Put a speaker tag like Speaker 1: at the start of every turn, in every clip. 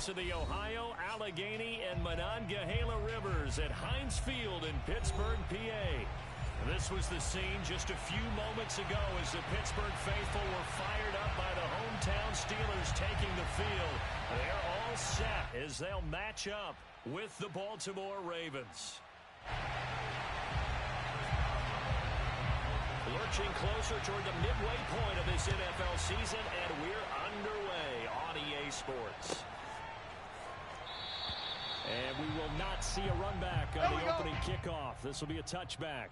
Speaker 1: To the Ohio, Allegheny, and Monongahela Rivers at Heinz Field in Pittsburgh, PA. This was the scene just a few moments ago as the Pittsburgh faithful were fired up by the hometown Steelers taking the field. They're all set as they'll match up with the Baltimore Ravens. Lurching closer toward the midway point of this NFL season, and we're underway on EA Sports. And we will not see a run back on the opening kickoff. This will be a touchback.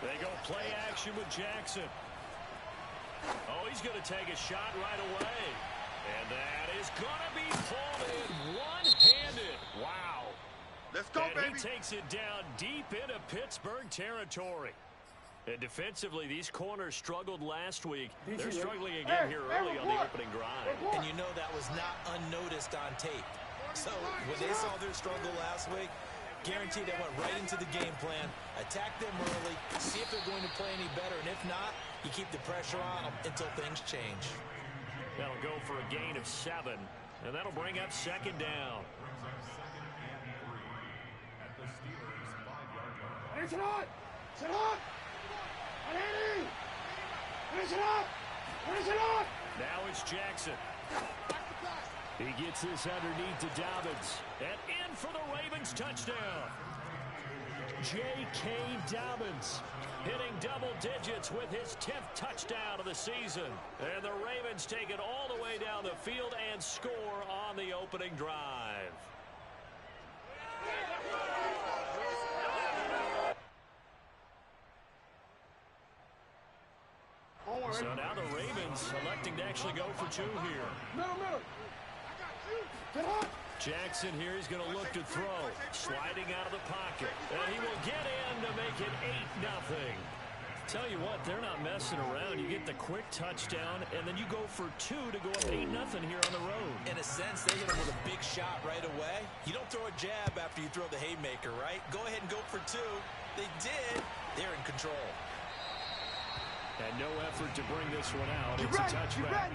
Speaker 1: They go play action with Jackson. Oh, he's going to take a shot right away. And that is going to be pulled in one-handed. Wow.
Speaker 2: Let's go,
Speaker 1: and
Speaker 2: baby.
Speaker 1: He takes it down deep into Pittsburgh territory. And defensively, these corners struggled last week. They're struggling again here early on the opening drive.
Speaker 3: And you know that was not unnoticed on tape. So when they saw their struggle last week, guaranteed they went right into the game plan, attack them early, see if they're going to play any better, and if not, you keep the pressure on them until things change.
Speaker 1: That'll go for a gain of 7, and that'll bring up second down.
Speaker 4: Finish it up! Sit up! Finish it up! Finish it up!
Speaker 1: Now it's Jackson. He gets this underneath to Dobbins. And in for the Ravens touchdown. J.K. Dobbins hitting double digits with his 10th touchdown of the season. And the Ravens take it all the way down the field and score on the opening drive. So now the Ravens electing to actually go for 2 here.
Speaker 4: Middle.
Speaker 1: Jackson here is going to look to throw. Sliding out of the pocket. And he will get in to make it 8-0. Tell you what, they're not messing around. You get the quick touchdown, and then you go for 2 to go up 8-0 here on the road.
Speaker 3: In a sense, they hit him with a big shot right away. You don't throw a jab after you throw the haymaker, right? Go ahead and go for 2. They did. They're in control.
Speaker 1: And no effort to bring this one out. It's a touchback.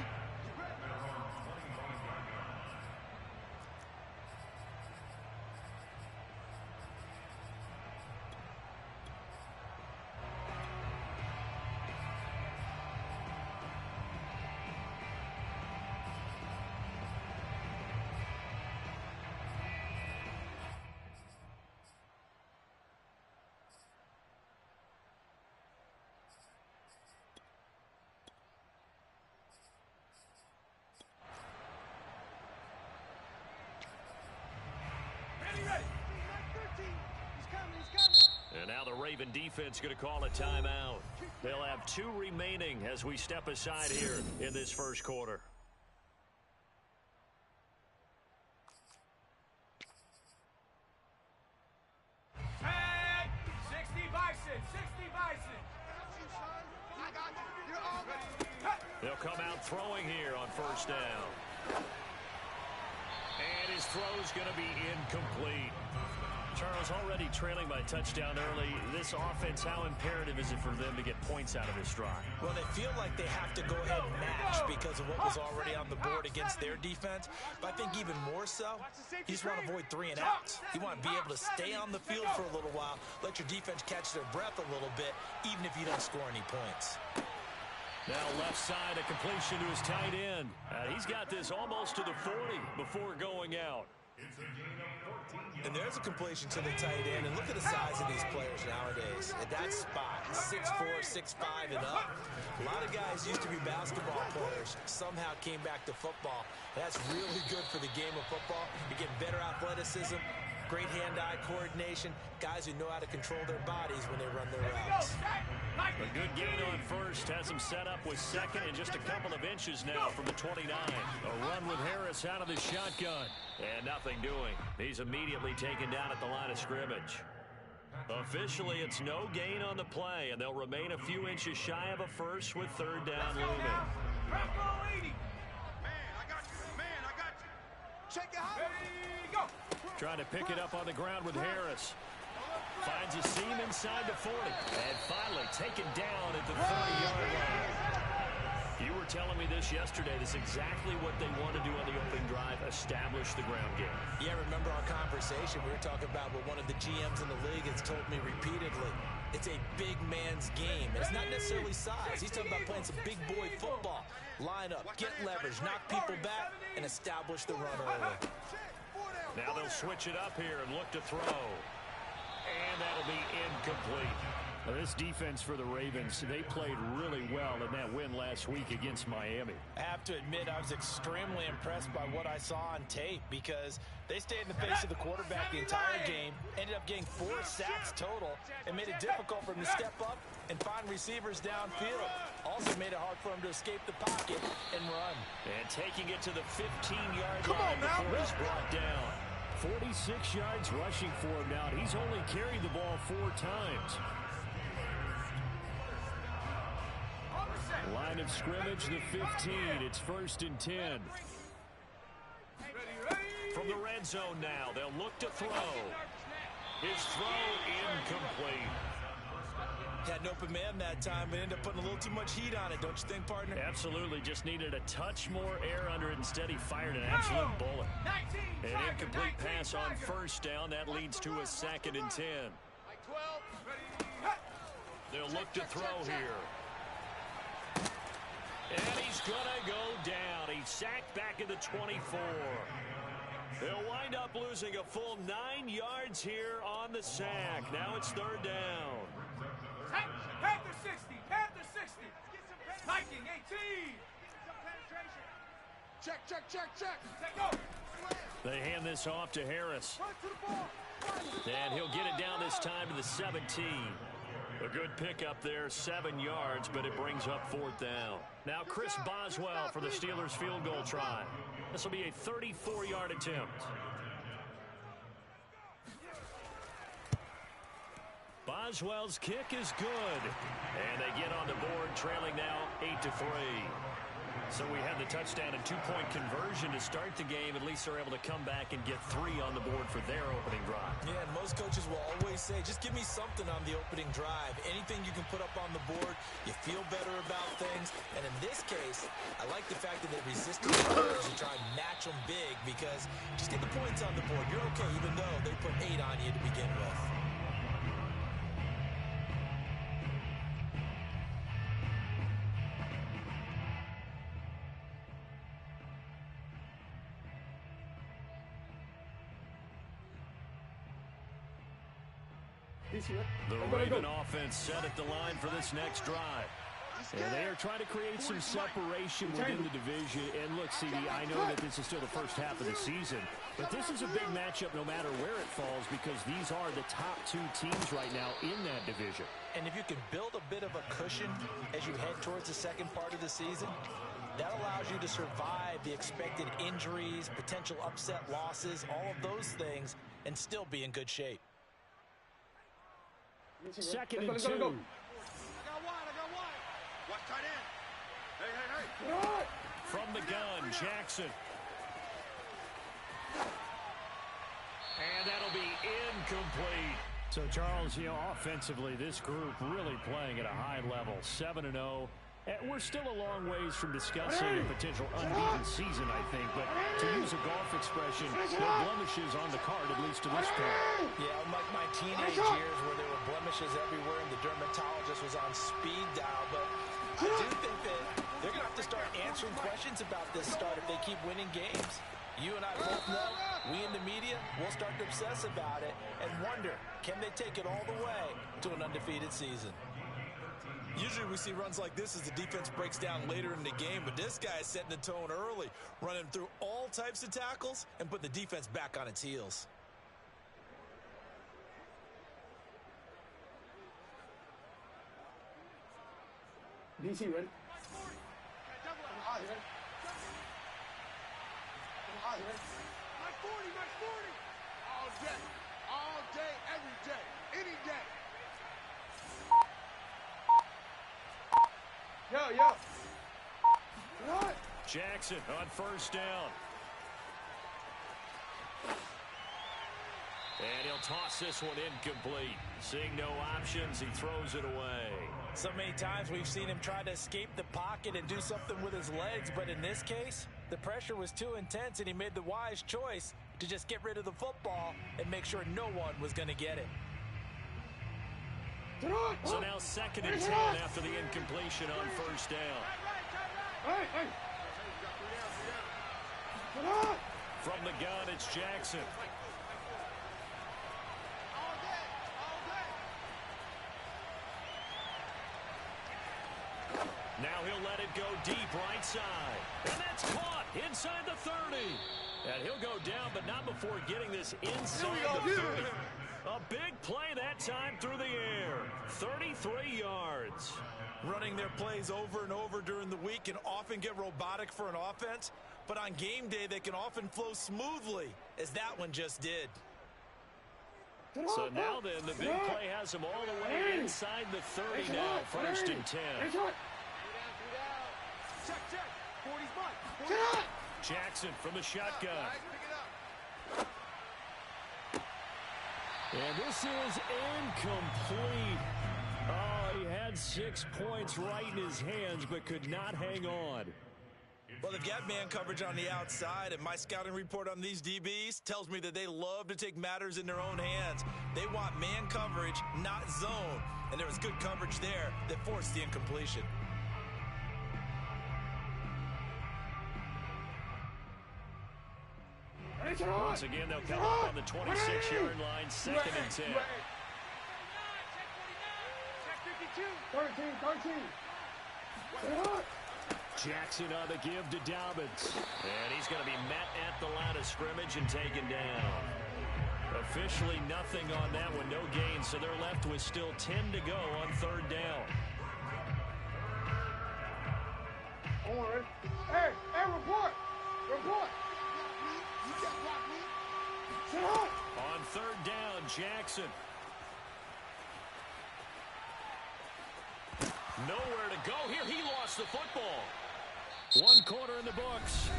Speaker 1: And now the Raven defense going to call a timeout. They'll have 2 remaining as we step aside here in this first quarter.
Speaker 4: Hey, 60 Bison.
Speaker 1: They'll come out throwing here on first down. And his throw's going to be incomplete. Charles, already trailing by touchdown early. This offense, how imperative is it for them to get points out of this drive?
Speaker 3: Well, they feel like they have to go ahead and match because of what was already on the board against their defense. But I think even more so, you just want to avoid 3 and outs. You want to be able to stay on the field for a little while, let your defense catch their breath a little bit, even if you don't score any points.
Speaker 1: Now left side, a completion to his tight end. He's got this almost to the 40 before going out.
Speaker 3: And there's a completion to the tight end. And look at the size of these players nowadays. At that spot, 6'4", 6'5", and up. A lot of guys used to be basketball players, somehow came back to football. That's really good for the game of football. You're getting better athleticism, great hand-eye coordination, guys who know how to control their bodies when they run their routes.
Speaker 1: A good gain on first has him set up with second and just a couple of inches now from the 29. A run with Harris out of the shotgun. And nothing doing. He's immediately taken down at the line of scrimmage. Officially, it's no gain on the play, and they'll remain a few inches shy of a first with third down looming. Trying to pick it up on the ground with Harris. Finds a seam inside the 40. And finally taken down at the 30-yard line. You were telling me this yesterday. This is exactly what they want to do on the opening drive, establish the ground game.
Speaker 3: Yeah, remember our conversation? We were talking about what one of the GMs in the league has told me repeatedly. It's a big man's game. And it's not necessarily size. He's talking about playing some big boy football. Line up, get leverage, knock people back, and establish the run early.
Speaker 1: Now they'll switch it up here and look to throw. And that'll be incomplete. Now this defense for the Ravens, they played really well in that win last week against Miami.
Speaker 3: I have to admit, I was extremely impressed by what I saw on tape because they stayed in the face of the quarterback the entire game, ended up getting 4 sacks total, and made it difficult for him to step up and find receivers downfield. Also made it hard for him to escape the pocket and run.
Speaker 1: And taking it to the 15-yard line before he's brought down. 46 yards rushing for him now. He's only carried the ball 4 times. Line of scrimmage, the 15. It's 1st and 10. From the red zone now, they'll look to throw. His throw incomplete.
Speaker 3: Had an open man that time, but ended up putting a little too much heat on it, don't you think, partner?
Speaker 1: Absolutely. Just needed a touch more air under it. Instead, he fired an absolute bullet. An incomplete pass on 1st down. That leads to a 2nd and 10. They'll look to throw here. And he's going to go down. He's sacked back at the 24. They'll wind up losing a full 9 yards here on the sack. Now it's 3rd down.
Speaker 4: Panther 60. Panther 60. Viking 18. Check. Go.
Speaker 1: They hand this off to Harris. And he'll get it down this time to the 17. A good pickup there, 7 yards, but it brings up 4th down. Now Chris Boswell for the Steelers field goal try. This will be a 34-yard attempt. Boswell's kick is good. And they get on the board, trailing now 8-3. So we had the touchdown and 2-point conversion to start the game. At least they're able to come back and get 3 on the board for their opening drive.
Speaker 3: Yeah, and most coaches will always say, just give me something on the opening drive. Anything you can put up on the board, you feel better about things. And in this case, I like the fact that they resisted the urge to try and match them big because just get the points on the board. You're okay, even though they put 8 on you to begin with.
Speaker 1: The Raven offense set at the line for this next drive. And they are trying to create some separation within the division. And look, CD, I know that this is still the first half of the season, but this is a big matchup no matter where it falls because these are the top 2 teams right now in that division.
Speaker 3: And if you can build a bit of a cushion as you head towards the second part of the season, that allows you to survive the expected injuries, potential upset losses, all of those things, and still be in good shape.
Speaker 1: 2nd and 2.
Speaker 4: I got wide. Watch tight end. Hey.
Speaker 1: From the gun, Jackson. And that'll be incomplete. So, Charles, you know, offensively, this group really playing at a high level, 7-0. We're still a long ways from discussing a potential unbeaten season, I think. But to use a golf expression, no blemishes on the card, at least to this point.
Speaker 3: Yeah, unlike my teenage years where there were blemishes everywhere and the dermatologist was on speed dial. But I do think that they're going to have to start answering questions about this start if they keep winning games. You and I both know, we in the media, will start to obsess about it and wonder, can they take it all the way to an undefeated season? Usually we see runs like this as the defense breaks down later in the game, but this guy is setting the tone early, running through all types of tackles and putting the defense back on its heels.
Speaker 2: DC ready.
Speaker 4: My 40, my 40. All day, every day, any day. Yo. What?
Speaker 1: Jackson on first down. And he'll toss this one incomplete. Seeing no options, he throws it away.
Speaker 3: So many times we've seen him try to escape the pocket and do something with his legs, but in this case, the pressure was too intense and he made the wise choice to just get rid of the football and make sure no one was going to get it.
Speaker 1: So now 2nd and 10 after the incompletion on first down. From the gun, it's Jackson. Now he'll let it go deep right side. And that's caught inside the 30. And he'll go down, but not before getting this inside the 30. A big play that time through the air. 33 yards.
Speaker 3: Running their plays over and over during the week can often get robotic for an offense, but on game day they can often flow smoothly, as that one just did.
Speaker 1: So now then, the big play has him all the way inside the 30 now. 1st and 10.
Speaker 4: Check. 40's mine.
Speaker 1: Jackson from the shotgun. And this is incomplete. Oh, he had 6 points right in his hands, but could not hang on.
Speaker 3: Well, they've got man coverage on the outside, and my scouting report on these DBs tells me that they love to take matters in their own hands. They want man coverage, not zone. And there was good coverage there that forced the incompletion.
Speaker 1: Once again, they'll come up on the 26-yard line, 2nd and 10.
Speaker 4: Check 52.
Speaker 2: 13.
Speaker 1: Jackson on the give to Dobbins. And he's going to be met at the line of scrimmage and taken down. Officially nothing on that one, no gain, so they're left with still 10 to go on 3rd down.
Speaker 2: Hey, report.
Speaker 1: On 3rd down, Jackson. Nowhere to go here. He lost the football. 1 quarter in the books.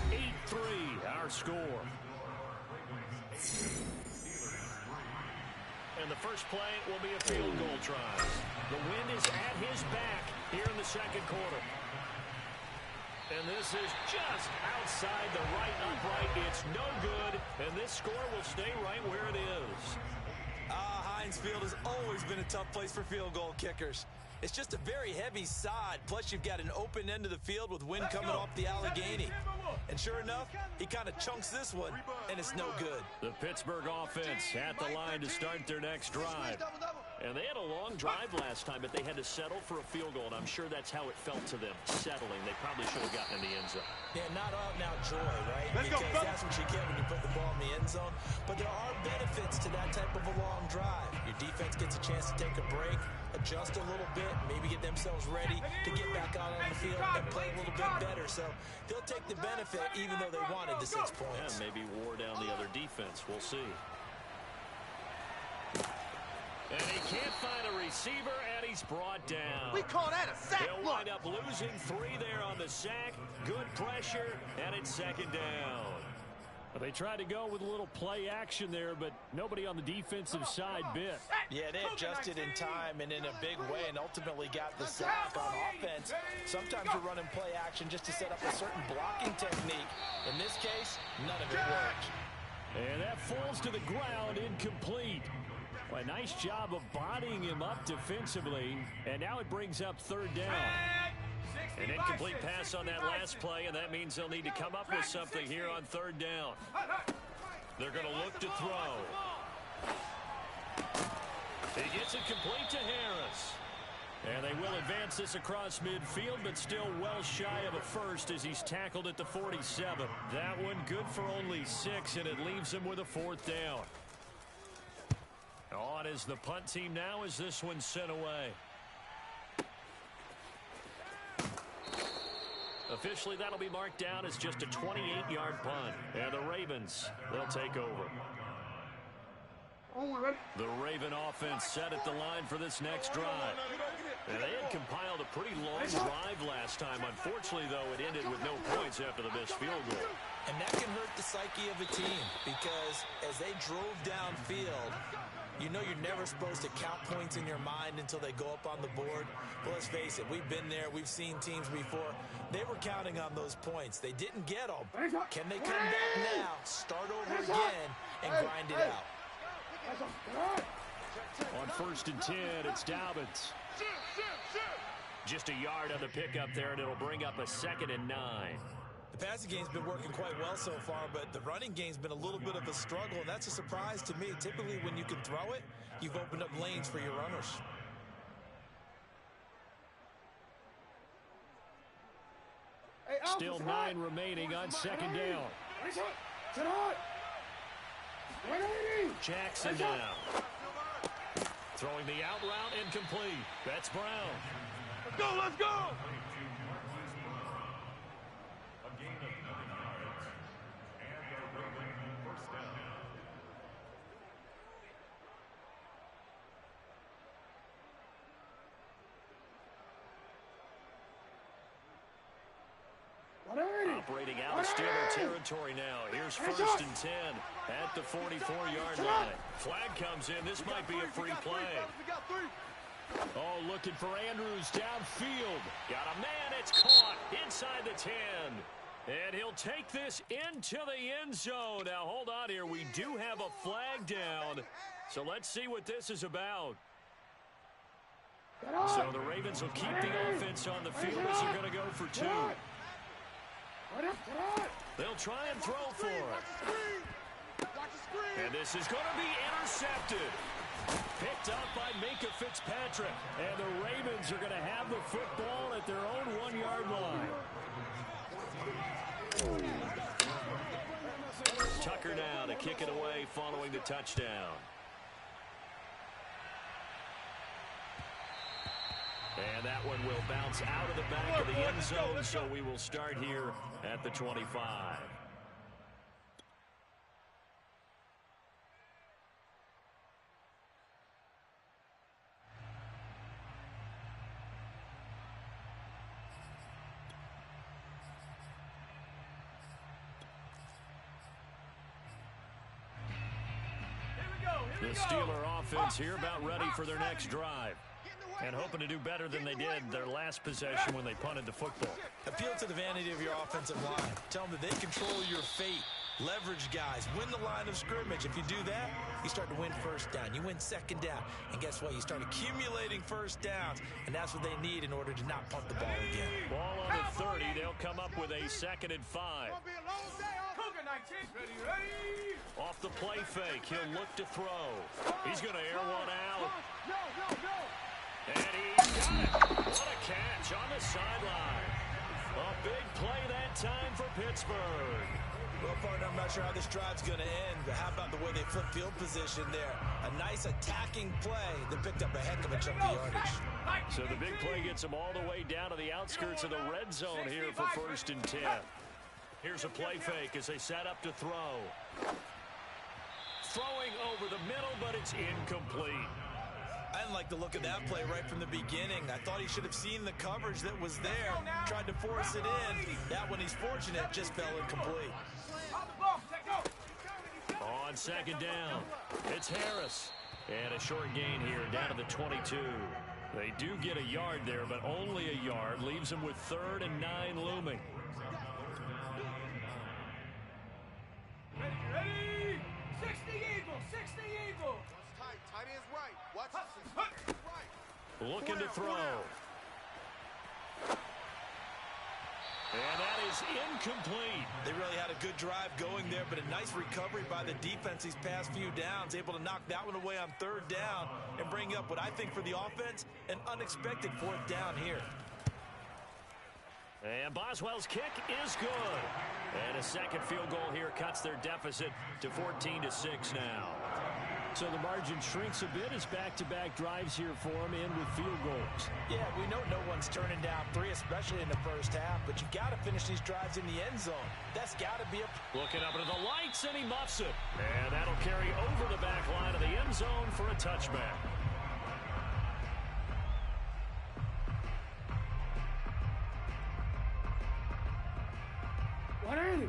Speaker 1: 8-3, our score. And the first play will be a field goal try. The wind is at his back here in the 2nd quarter. And this is just outside the right upright. It's no good, and this score will stay right where it is.
Speaker 3: Heinz Field has always been a tough place for field goal kickers. It's just a very heavy sod, plus you've got an open end of the field with wind coming off the Allegheny. And sure enough, he kind of chunks this one, and it's no good.
Speaker 1: The Pittsburgh offense at the line to start their next drive. And they had a long drive last time, but they had to settle for a field goal, and I'm sure that's how it felt to them, settling. They probably should have gotten in the end zone.
Speaker 3: Yeah, not out-and-out joy, right? Because that's what you get when you put the ball in the end zone. But there are benefits to that type of a long drive. Your defense gets a chance to take a break, adjust a little bit, maybe get themselves ready to get back out on the field and play a little bit better. So they'll take the benefit even though they wanted the 6 points.
Speaker 1: Yeah, maybe wore down the other defense. We'll see. And he can't find a receiver, and he's brought down.
Speaker 4: We call that a sack.
Speaker 1: He'll wind up losing 3 there on the sack. Good pressure, and it's 2nd down. They tried to go with a little play action there, but nobody on the defensive side bit.
Speaker 3: Yeah, they adjusted in time and in a big way and ultimately got the sack on offense. Sometimes you're running play action just to set up a certain blocking technique. In this case, none of it worked.
Speaker 1: And that falls to the ground, incomplete. Well, a nice job of bodying him up defensively, and now it brings up 3rd down. An incomplete pass on that last play, and that means they'll need to come up with something here on 3rd down. They're going to look to throw. He gets it complete to Harris. And they will advance this across midfield, but still well shy of a first as he's tackled at the 47. That one good for only 6, and it leaves him with a 4th down. On is the punt team now as this one's sent away. Officially, that'll be marked down as just a 28-yard punt. And the Ravens, they'll take over. The Raven offense set at the line for this next drive. And they had compiled a pretty long drive last time. Unfortunately, though, it ended with no points after the missed field goal.
Speaker 3: And that can hurt the psyche of a team because as they drove downfield, you know you're never supposed to count points in your mind until they go up on the board. But let's face it, we've been there. We've seen teams before. They were counting on those points. They didn't get them. Can they come back now, start over again, and grind it out?
Speaker 1: On 1st and 10, it's Dobbins. Just a yard on the pickup there, and it'll bring up a 2nd and 9.
Speaker 3: The passing game's been working quite well so far, but the running game's been a little bit of a struggle, and that's a surprise to me. Typically, when you can throw it, you've opened up lanes for your runners.
Speaker 1: Still 9 remaining on 2nd down. Jackson now. Throwing the out route incomplete. That's Brown.
Speaker 4: Let's go, let's go!
Speaker 5: A gain of 9 yards. And a Raven first down.
Speaker 1: Operating out of Steeler territory now. Here's 1st and 10 at the 44-yard line. Flag comes in. This might be a free play. Oh, looking for Andrews downfield. Got a man. It's caught inside the 10. And he'll take this into the end zone. Now, hold on here. We do have a flag down. So let's see what this is about. So the Ravens will keep the offense on the field as they're going to go for 2. They'll try and throw for it. And this is going to be intercepted. Picked up by Minkah Fitzpatrick. And the Ravens are going to have the football at their own 1-yard line. Tucker now to kick it away following the touchdown. And that one will bounce out of the back of the end zone, so we will start here at the 25. The Steeler offense here about ready for their next drive. And hoping to do better than they did their last possession when they punted the football.
Speaker 3: Appeal to the vanity of your offensive line. Tell them that they control your fate. Leverage guys. Win the line of scrimmage. If you do that, you start to win 1st down. You win 2nd down. And guess what? You start accumulating 1st downs. And that's what they need in order to not punt the ball again.
Speaker 1: Ball on the 30. They'll come up with a 2nd and 5. Off the play fake. He'll look to throw. He's going to air one out. And he's got it. What a catch on the sideline. A big play that time for Pittsburgh.
Speaker 3: Well, partner, I'm not sure how this drive's going to end, but how about the way they flip field position there? A nice attacking play that picked up a heck of a chunk of yardage.
Speaker 1: So the big play gets them all the way down to the outskirts of the red zone here for 1st and 10. Here's a play fake as they set up to throw. Throwing over the middle, but it's incomplete.
Speaker 3: I didn't like the look of that play right from the beginning. I thought he should have seen the coverage that was there, tried to force it in. That one, he's fortunate, just fell incomplete.
Speaker 1: On 2nd down, it's Harris. And a short gain here down to the 22. They do get a yard there, but only a yard. Leaves them with 3rd and 9 looming.
Speaker 2: Ready? 60 Eagle, 60 Eagle.
Speaker 4: Tight end's right. Watch it. Right.
Speaker 1: Looking to throw. And that is incomplete.
Speaker 3: They really had a good drive going there, but a nice recovery by the defense these past few downs, able to knock that one away on 3rd down and bring up what I think for the offense, an unexpected 4th down here.
Speaker 1: And Boswell's kick is good. And a second field goal here cuts their deficit to 14-6 now. So the margin shrinks a bit as back-to-back drives here for him in with field goals.
Speaker 3: Yeah, we know no one's turning down 3, especially in the first half, but you got to finish these drives in the end zone. That's got to be a...
Speaker 1: Looking up into the lights, and he muffs it. And that'll carry over the back line of the end zone for a touchback.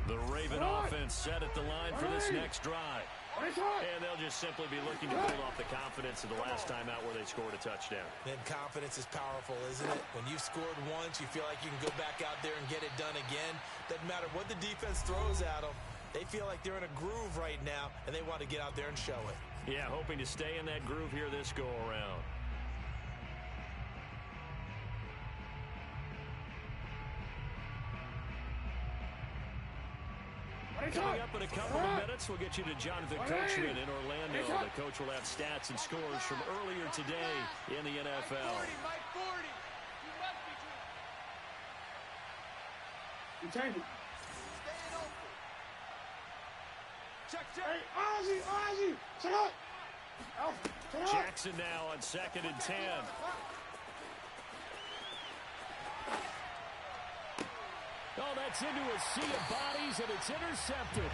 Speaker 1: The Raven offense set at the line for this next drive. And they'll just simply be looking to build off the confidence of the last time out where they scored a touchdown.
Speaker 3: And confidence is powerful, isn't it? When you've scored once, you feel like you can go back out there and get it done again. Doesn't matter what the defense throws at them. They feel like they're in a groove right now, and they want to get out there and show it.
Speaker 1: Yeah, hoping to stay in that groove here this go-around. Coming up in a couple of minutes, we'll get you to Jonathan Coachman in Orlando. The coach will have stats and scores from earlier today in the NFL.
Speaker 4: Mike 40. You must be true.
Speaker 2: Change it.
Speaker 4: Staying open. Check.
Speaker 2: Hey, Ozzie, check out.
Speaker 1: Jackson now on 2nd and 10. Oh, that's into a sea of bodies, and it's intercepted.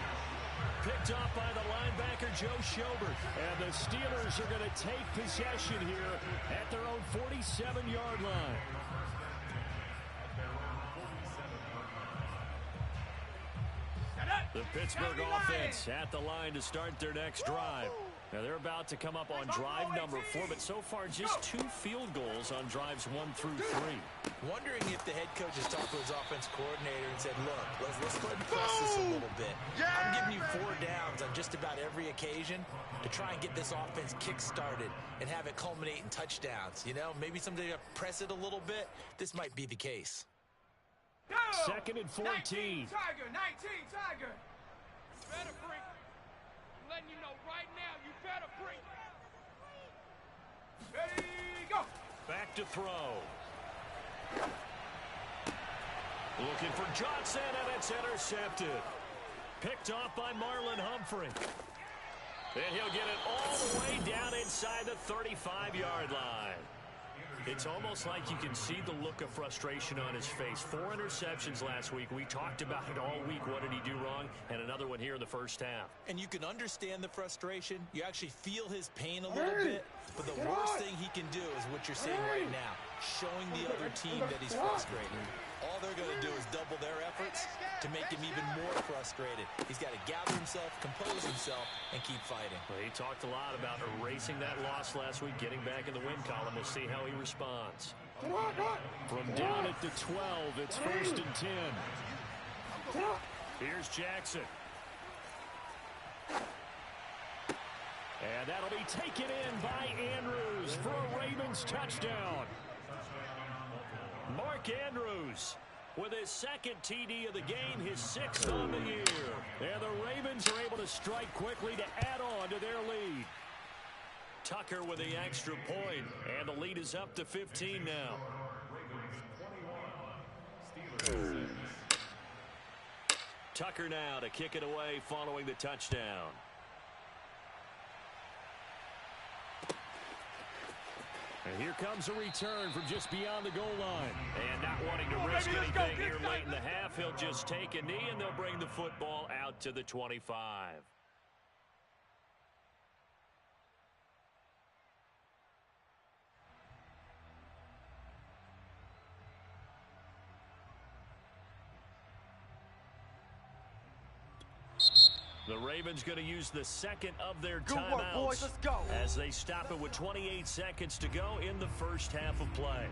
Speaker 1: Picked off by the linebacker, Joe Schobert. And the Steelers are going to take possession here at their own 47-yard line. The Pittsburgh offense at the line to start their next drive. Now, they're about to come up on drive number 4, but so far just 2 field goals on drives 1 through 3.
Speaker 3: Wondering if the head coach has talked to his offense coordinator and said, look, let's go ahead and press this a little bit. I'm giving you 4 downs on just about every occasion to try and get this offense kick-started and have it culminate in touchdowns. You know, maybe someday press it a little bit. This might be the case.
Speaker 1: 2nd and 14.
Speaker 2: 19 Tiger.
Speaker 4: Better bring. I'm letting you know right now, you better bring.
Speaker 2: Ready, go.
Speaker 1: Back to throw. Looking for Johnson, and it's intercepted. Picked off by Marlon Humphrey. And he'll get it all the way down inside the 35-yard line. It's almost like you can see the look of frustration on his face. 4 interceptions last week. We talked about it all week. What did he do wrong? And another one here in the first half.
Speaker 3: And you can understand the frustration. You actually feel his pain a little bit. But the worst thing he can do is what you're seeing right now, showing the other team that he's frustrated. All they're going to do is double their efforts to make him even more frustrated. He's got to gather himself, compose himself, and keep fighting.
Speaker 1: Well, he talked a lot about erasing that loss last week, getting back in the win column. We'll see how he responds. From down at the 12, it's 1st and 10. Here's Jackson. And that'll be taken in by Andrews for a Ravens touchdown. Mark Andrews with his 2nd TD of the game, his 6th on the year. And the Ravens are able to strike quickly to add on to their lead. Tucker with the extra point, and the lead is up to 15 now. Tucker now to kick it away following the touchdown. And here comes a return from just beyond the goal line. And not wanting to risk anything here late in the half, he'll just take a knee, and they'll bring the football out to the 25. The Ravens going to use the 2nd of their timeouts
Speaker 2: boys, let's go.
Speaker 1: as they stop it with 28 seconds to go in the first half of play.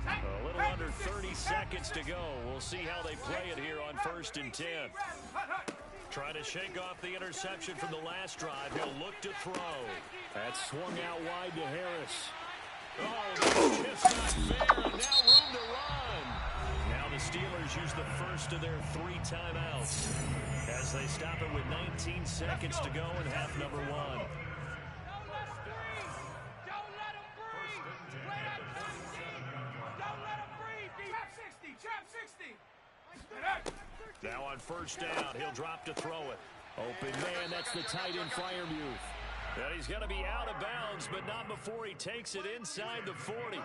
Speaker 1: A little under 30 seconds to go. We'll see how they play it here on 1st and 10. Trying to shake off the interception from the last drive. He'll look to throw. That swung out wide to Harris. Oh, that's just not fair, and now room to run. Now the Steelers use the first of their 3 timeouts as they stop it with 19 seconds to go in half number 1. Now on first down, he'll drop to throw it. Open man, that's the tight end Freiermuth. And he's going to be out of bounds, but not before he takes it inside the 40.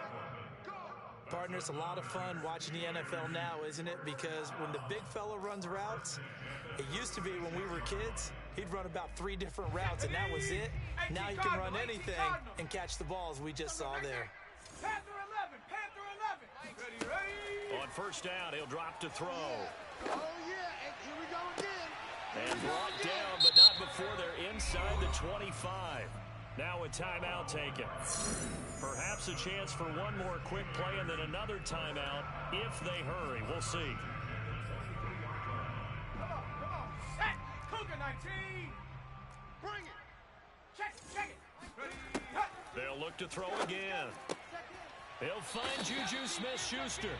Speaker 3: Partner, it's a lot of fun watching the NFL now, isn't it? Because when the big fella runs routes, it used to be when we were kids, he'd run about 3 different routes, and that was it. Now he can run anything and catch the balls we just saw there.
Speaker 2: Panther 11, Panther 11. Ready.
Speaker 1: On first down, he'll drop to throw.
Speaker 4: Oh, yeah, and here we go again.
Speaker 1: And brought down, but not before they're inside the 25. Now a timeout taken. Perhaps a chance for one more quick play and then another timeout if they hurry. We'll see.
Speaker 2: Come on. Set. Cougar 19.
Speaker 4: Bring it.
Speaker 2: Check it. Ready.
Speaker 1: They'll look to throw again. He'll find Juju Smith-Schuster.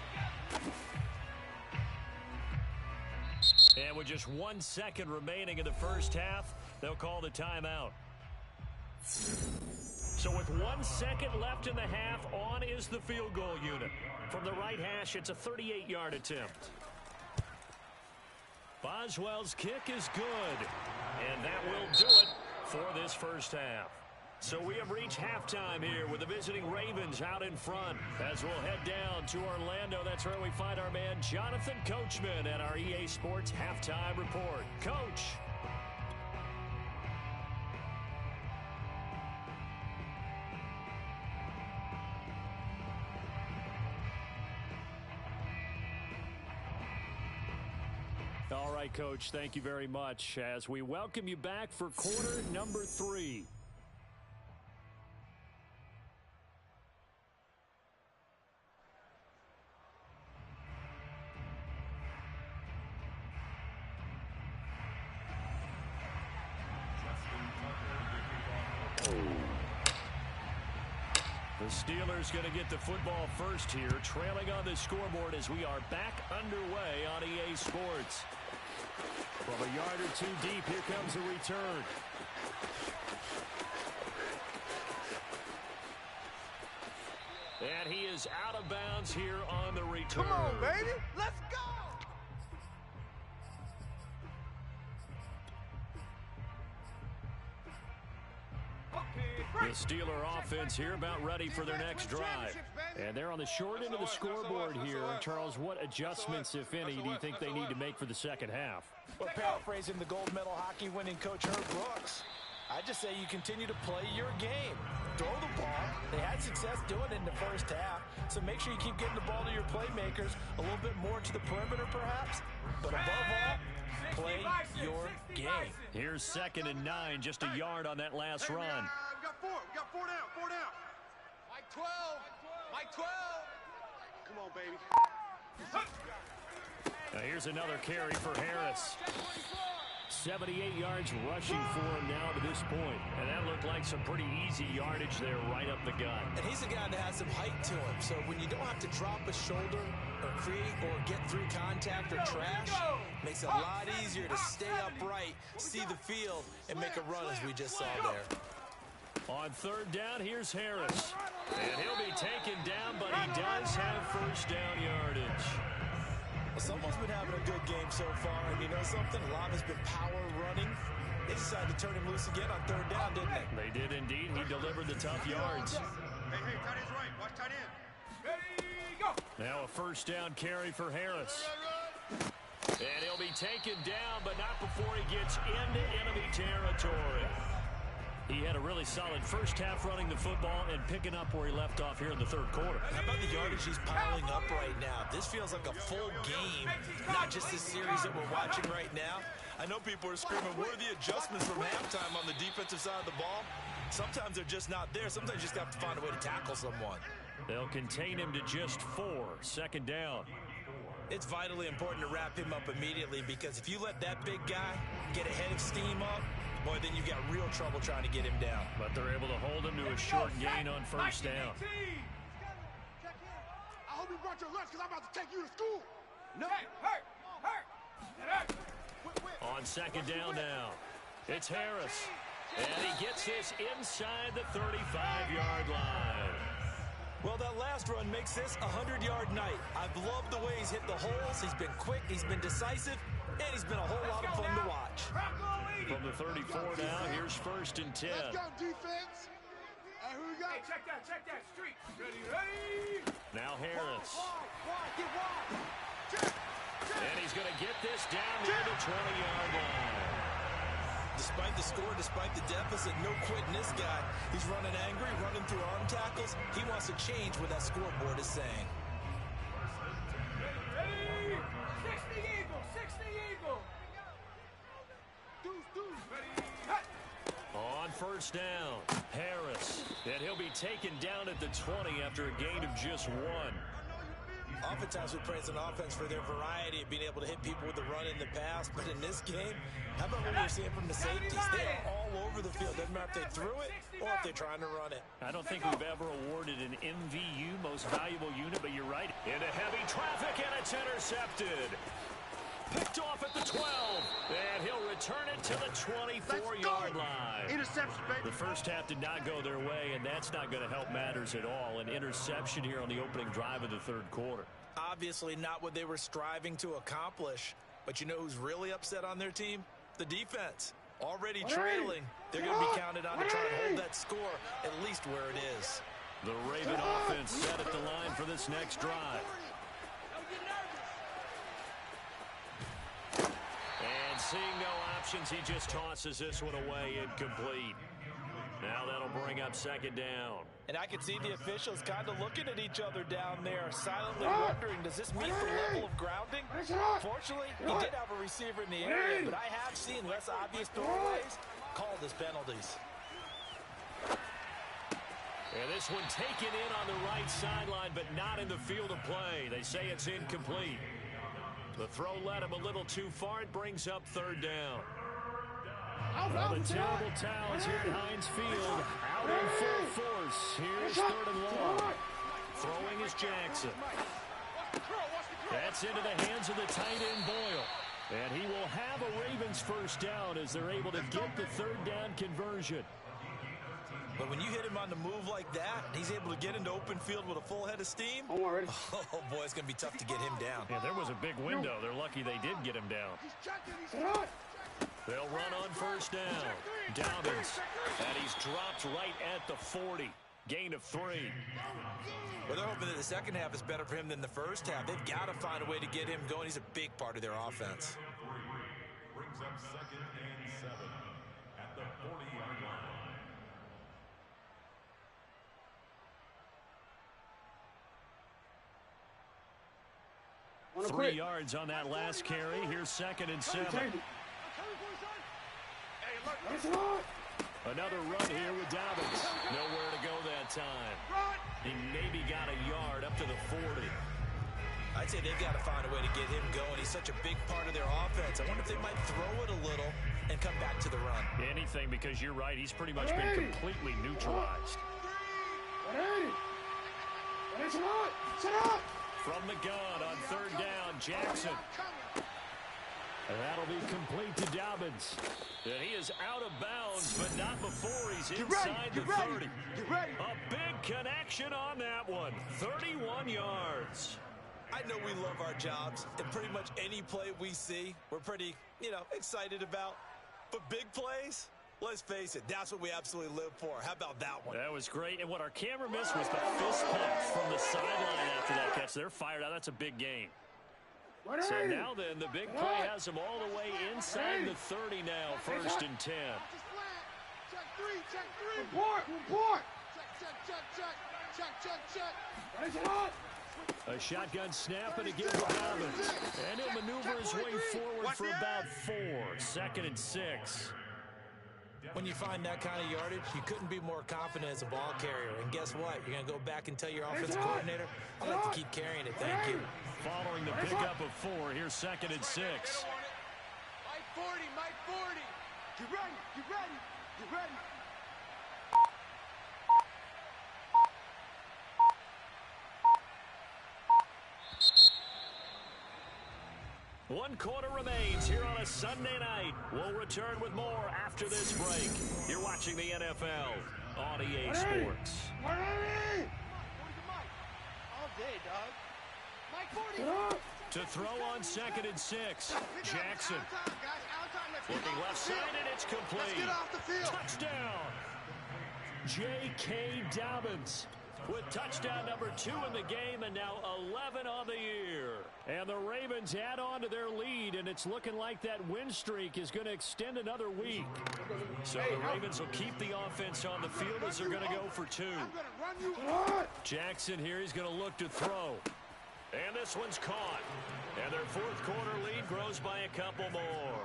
Speaker 1: And with just 1 second remaining in the first half, they'll call the timeout. So with 1 second left in the half, on is the field goal unit. From the right hash, it's a 38-yard attempt. Boswell's kick is good. And that will do it for this first half. So we have reached halftime here with the visiting Ravens out in front. As we'll head down to Orlando, that's where we find our man Jonathan Coachman at our EA Sports Halftime Report. Coach. All right, Coach, thank you very much as we welcome you back for quarter number 3. The Steelers going to get the football first here, trailing on the scoreboard as we are back underway on EA Sports. From a yard or 2 deep, here comes a return. And he is out of bounds here on the return.
Speaker 4: Come on, baby. Let's go.
Speaker 1: The Steeler offense here about ready for their next drive. And they're on the short end of the scoreboard here. Charles, what adjustments, if any, do you think they need to make for the second half?
Speaker 3: Well, paraphrasing the gold medal hockey winning coach Herb Brooks, I just say you continue to play your game. Throw the ball. They had success doing it in the first half, so make sure you keep getting the ball to your playmakers a little bit more to the perimeter perhaps. But above all, play your game.
Speaker 1: Here's 2nd and 9, just a yard on that last run.
Speaker 4: We got 4 down. Mike 12. Come on, baby.
Speaker 1: Now here's another carry for Harris. 78 yards rushing for him now to this point. And that looked like some pretty easy yardage there right up the gut.
Speaker 3: And he's a guy that has some height to him. So when you don't have to drop a shoulder or create or get through contact or trash, makes it a lot easier to stay upright, see the field, and make a run as we just saw there.
Speaker 1: On 3rd down, here's Harris. And he'll be taken down, but he does have first down yardage.
Speaker 3: Well, someone's been having a good game so far, and you know something? A lot has been power running. They decided to turn him loose again on 3rd down, didn't they?
Speaker 1: They did indeed. He delivered the tough yards.
Speaker 4: Hey, tight end's right. Watch tight end.
Speaker 2: Ready, go.
Speaker 1: Now a first down carry for Harris. And he'll be taken down, but not before he gets into enemy territory. He had a really solid first half running the football and picking up where he left off here in the 3rd quarter.
Speaker 3: How about the yardage he's piling up right now? This feels like a full game, not just the series that we're watching right now. I know people are screaming, where are the adjustments from halftime on the defensive side of the ball? Sometimes they're just not there. Sometimes you just have to find a way to tackle someone.
Speaker 1: They'll contain him to just 4. 2nd down.
Speaker 3: It's vitally important to wrap him up immediately because if you let that big guy get a head of steam up, boy, then you've got real trouble trying to get him down.
Speaker 1: But they're able to hold him to a short gain on first down.
Speaker 4: I hope you brought your lunch because I'm about to take you to school.
Speaker 2: No. Hurt.
Speaker 1: On 2nd down now, it's Harris. And he gets this inside the 35-yard line.
Speaker 3: Well, that last run makes this a 100-yard night. I've loved the way he's hit the holes. He's been quick, he's been decisive, and he's been a whole lot of fun to watch.
Speaker 1: From the 34 now, here's 1st and 10.
Speaker 4: Let's go, defense. Who we got?
Speaker 2: Hey, check that, street. Ready?
Speaker 1: Now Harris.
Speaker 4: Wide, get wide.
Speaker 1: And he's going to get this down near the 20-yard line.
Speaker 3: Despite the score, despite the deficit, no quitting this guy. He's running angry, running through arm tackles. He wants to change what that scoreboard is saying.
Speaker 2: Ready? 60 Eagle, 60 Eagle. Deuce. Ready?
Speaker 1: On 1st down, Harris. And he'll be taken down at the 20 after a gain of just 1.
Speaker 3: Oftentimes we praise an offense for their variety of being able to hit people with the run in the past, but in this game, how about what we're seeing from the safeties? They are all over the field. Doesn't matter if they threw it or if they're trying to run it.
Speaker 1: I don't think we've ever awarded an MVU, most valuable unit, but you're right. Into heavy traffic, and it's intercepted. Picked off at the 12, and he'll return it to the 24-yard line.
Speaker 4: Interception, baby.
Speaker 1: The first half did not go their way, and that's not going to help matters at all. An interception here on the opening drive of the 3rd quarter.
Speaker 3: Obviously not what they were striving to accomplish, but you know who's really upset on their team? The defense. Already trailing. They're going to be counted on to try and hold that score at least where it is.
Speaker 1: The Raven offense set at the line for this next drive. And seeing no options, he just tosses this one away, incomplete. Now that'll bring up 2nd down.
Speaker 3: And I can see the officials kind of looking at each other down there, silently wondering, does this meet the level of grounding? Fortunately, he did have a receiver in the area, but I have seen less obvious throwaways called as penalties.
Speaker 1: And this one taken in on the right sideline, but not in the field of play. They say it's incomplete. The throw led him a little too far. It brings up 3rd down. Well, the terrible towels here at Heinz Field out in full force. Here's 3rd and long. Throwing is Jackson. That's into the hands of the tight end Boyle. And he will have a Ravens 1st down as they're able to get the 3rd down conversion.
Speaker 3: But when you hit him on the move like that, he's able to get into open field with a full head of steam. Oh, boy, it's going to be tough to get him down.
Speaker 1: Yeah, there was a big window. They're lucky they did get him down. They'll run on 1st down. Dobbins. And he's dropped right at the 40. Gain of 3.
Speaker 3: Well, they're hoping that the second half is better for him than the first half. They've got to find a way to get him going. He's a big part of their offense.
Speaker 5: Brings up 2nd and 7 at the 40-yard line.
Speaker 1: 3 yards on that last carry. Here's 2nd and 7. Another run here with Dobbins. Nowhere to go that time. He maybe got a yard up to the 40.
Speaker 3: I'd say they've got to find a way to get him going. He's such a big part of their offense. I wonder if they might throw it a little and come back to the run.
Speaker 1: Anything, because you're right. He's pretty much been completely neutralized. From the gun on 3rd down, Jackson. And that'll be complete to Dobbins. And he is out of bounds, but not before he's inside the 30. A big connection on that one. 31 yards.
Speaker 3: I know we love our jobs, and pretty much any play we see, we're pretty, excited about. But big plays, let's face it, that's what we absolutely live for. How about that one?
Speaker 1: That was great. And what our camera missed was the fist pump from the sideline after that catch. They're fired out. That's a big gain. So now then, the big play has them all the way inside the 30 now, 1st and 10.
Speaker 4: Check 3, check 3. Report. Check.
Speaker 1: A shotgun snap and again for Dobbins. And he'll maneuver his way forward for about 4. 2nd and 6.
Speaker 3: When you find that kind of yardage, you couldn't be more confident as a ball carrier. And guess what? You're going to go back and tell your offensive coordinator, I'd like to keep carrying it, thank you.
Speaker 1: Following the pickup of 4, here's 2nd and 6.
Speaker 2: Mike 40.
Speaker 4: Get ready.
Speaker 1: One quarter remains here on a Sunday night. We'll return with more after this break. You're watching the NFL on EA Sports.
Speaker 4: day, dog.
Speaker 2: Mike 40.
Speaker 1: To throw on 2nd and 6. Jackson. Looking left side, and it's complete.
Speaker 4: Let's get off the field.
Speaker 1: Touchdown. J.K. Dobbins with touchdown number 2 in the game, and now 11 on the year. And the Ravens add on to their lead, and it's looking like that win streak is going to extend another week. So the Ravens will keep the offense on the field as they're going to go for 2. Jackson here, he's going to look to throw. And this one's caught. And their 4th quarter lead grows by a couple more.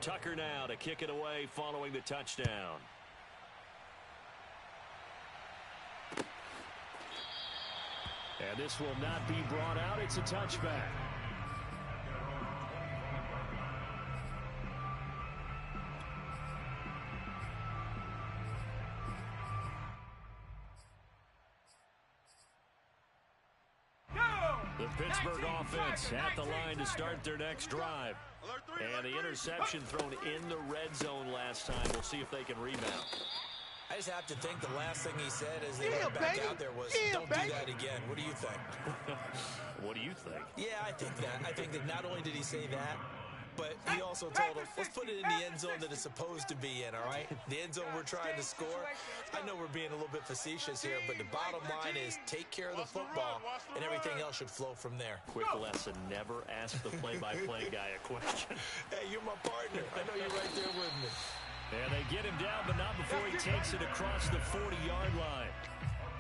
Speaker 1: Tucker now to kick it away following the touchdown. And this will not be brought out. It's a touchback. The Pittsburgh offense at the line to start their next drive. And the interception thrown in the red zone last time. We'll see if they can rebound.
Speaker 3: I just have to think the last thing he said as they went back out there was, don't do that again. What do you think?
Speaker 1: What do you think?
Speaker 3: Yeah, I think that. I think that not only did he say that, but he also told us, let's put it in the end zone that it's supposed to be in, all right? The end zone we're trying to score. I know we're being a little bit facetious here, but the bottom line is take care of the football, and everything else should flow from there.
Speaker 1: Quick lesson, never ask the play-by-play guy a question.
Speaker 3: Hey, you're my partner. I know you're right there with me.
Speaker 1: And they get him down, but not before he takes it across the 40-yard line.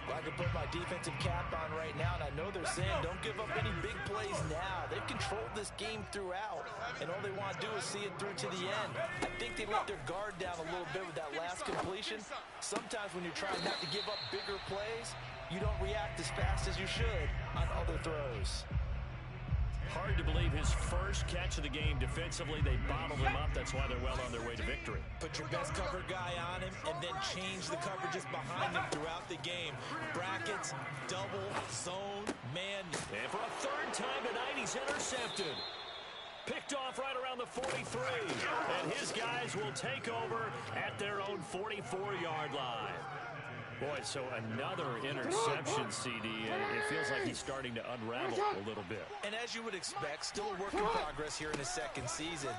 Speaker 3: Well, I can put my defensive cap on right now, and I know they're saying don't give up any big plays now. They've controlled this game throughout, and all they want to do is see it through to the end. I think they let their guard down a little bit with that last completion. Sometimes when you're trying not to give up bigger plays, you don't react as fast as you should on other throws.
Speaker 1: Hard to believe his first catch of the game defensively. They bottled him up. That's why they're well on their way to victory.
Speaker 3: Put your best cover guy on him and then change the coverages behind him throughout the game. Brackets, double, zone, man.
Speaker 1: And for a 3rd time tonight, he's intercepted. Picked off right around the 43. And his guys will take over at their own 44-yard line. Boy, so another interception, CD. It feels like he's starting to unravel a little bit.
Speaker 3: And as you would expect, still a work in progress here in his 2nd season.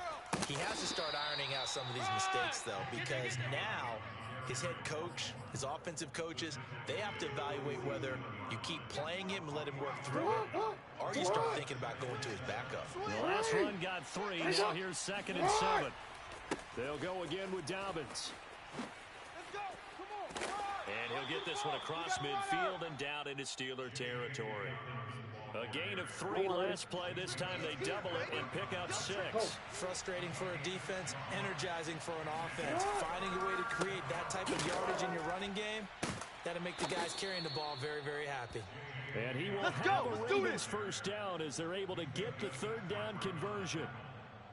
Speaker 3: He has to start ironing out some of these mistakes, though, because now his head coach, his offensive coaches, they have to evaluate whether you keep playing him and let him work through it, or you start thinking about going to his backup.
Speaker 1: The last run got 3. Now here's 2nd and 7. They'll go again with Dobbins. And he'll get this one across midfield and down into Steeler territory. A gain of 3 last play. This time they double it and pick up 6.
Speaker 3: Frustrating for a defense, energizing for an offense. Finding a way to create that type of yardage in your running game, that'll make the guys carrying the ball very, very happy.
Speaker 1: And he will have a Ravens first down as they're able to get the 3rd down conversion.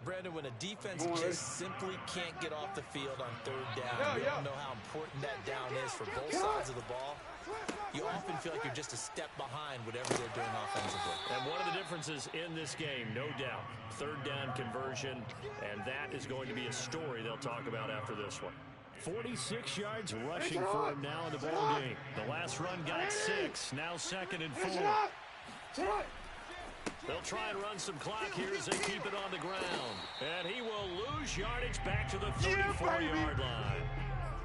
Speaker 3: Brandon, when a defense just simply can't get off the field on 3rd down, you don't know how important that down is for both sides of the ball. You often feel like you're just a step behind whatever they're doing offensively.
Speaker 1: And one of the differences in this game, no doubt, 3rd down conversion, and that is going to be a story they'll talk about after this one. 46 yards rushing for him now in the ball game. The last run got 6, now 2nd and 4. They'll try and run some clock here as they keep it on the ground. And he will lose yardage back to the 34-yard line.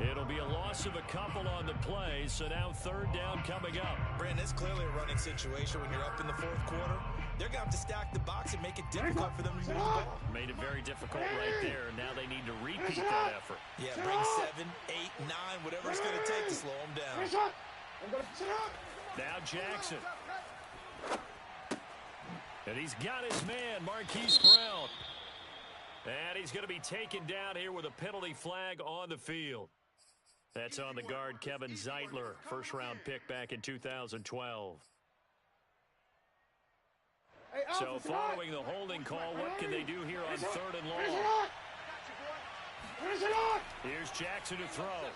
Speaker 1: It'll be a loss of a couple on the play, so now 3rd down coming up.
Speaker 3: Brandon, it's clearly a running situation when you're up in the 4th quarter. They're going to have to stack the box and make it difficult for them to move the ball.
Speaker 1: Made it very difficult right there. Now they need to repeat that effort.
Speaker 3: Yeah, bring 7, 8, 9, whatever it's going to take to slow them down.
Speaker 1: Now Jackson. And he's got his man, Marquise Brown. And he's going to be taken down here with a penalty flag on the field. That's on the guard, Kevin Zeitler, first-round pick back in 2012. So following the holding call, what can they do here on 3rd and long? Here's Jackson to throw.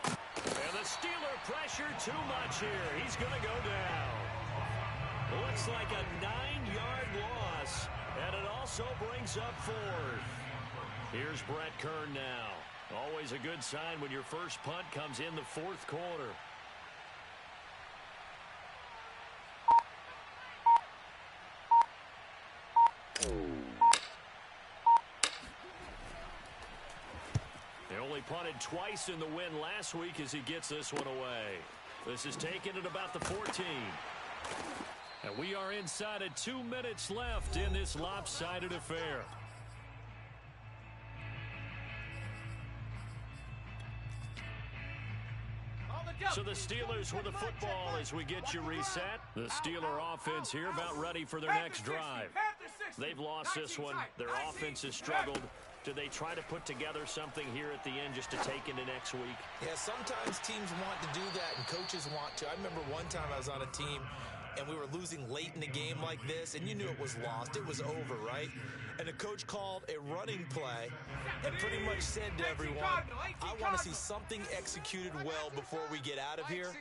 Speaker 1: And the Steeler pressure too much here. He's going to go down. Looks like a 9-yard loss, and it also brings up 4th. Here's Brett Kern now. Always a good sign when your first punt comes in the 4th quarter. They only punted twice in the win last week as he gets this one away. This is taken at about the 14. And we are inside of 2 minutes left in this lopsided affair. So the Steelers with the football as we get you reset. The Steeler offense here about ready for their next drive. They've lost this one. Their offense has struggled. Do they try to put together something here at the end just to take into next week?
Speaker 3: Yeah, sometimes teams want to do that and coaches want to. I remember one time I was on a team and we were losing late in the game like this, and you knew it was lost. It was over, right? And the coach called a running play and pretty much said to everyone, I want to see something executed well before we get out of here.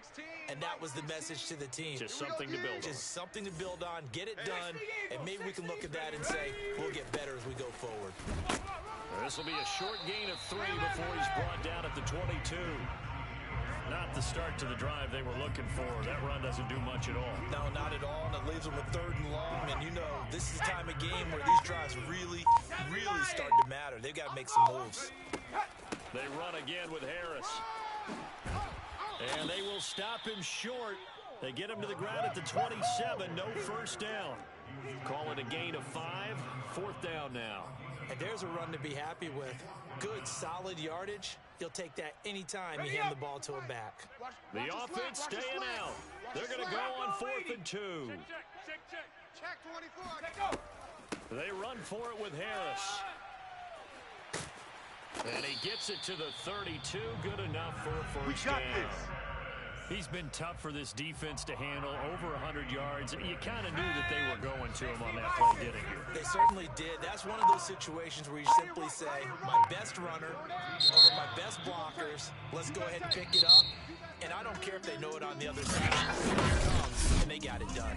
Speaker 3: And that was the message to the team.
Speaker 1: Just something to build on.
Speaker 3: Just something to build on, get it done, and maybe we can look at that and say, we'll get better as we go forward.
Speaker 1: This will be a short gain of 3 before he's brought down at the 22. Not the start to the drive they were looking for. That run doesn't do much at all.
Speaker 3: No, not at all, and it leaves them with 3rd and long. And you know, this is the time of game where these drives really start to matter. They've got to make some moves.
Speaker 1: They run again with Harris. And they will stop him short. They get him to the ground at the 27. No first down. Call it a gain of 5. 4th down now.
Speaker 3: And there's a run to be happy with. Good, solid yardage. He'll take that anytime you hand the ball to him back.
Speaker 1: The offense staying out. They're going to go on 4th and 2.
Speaker 4: Check 24.
Speaker 1: They run for it with Harris. And he gets it to the 32. Good enough for a first down. He's been tough for this defense to handle, over 100 yards. You kind of knew that they were going to him on that play, didn't you?
Speaker 3: They certainly did. That's one of those situations where you simply say, my best runner over my best blockers. Let's go ahead and pick it up. And I don't care if they know it on the other side. Here it comes, and they got it done.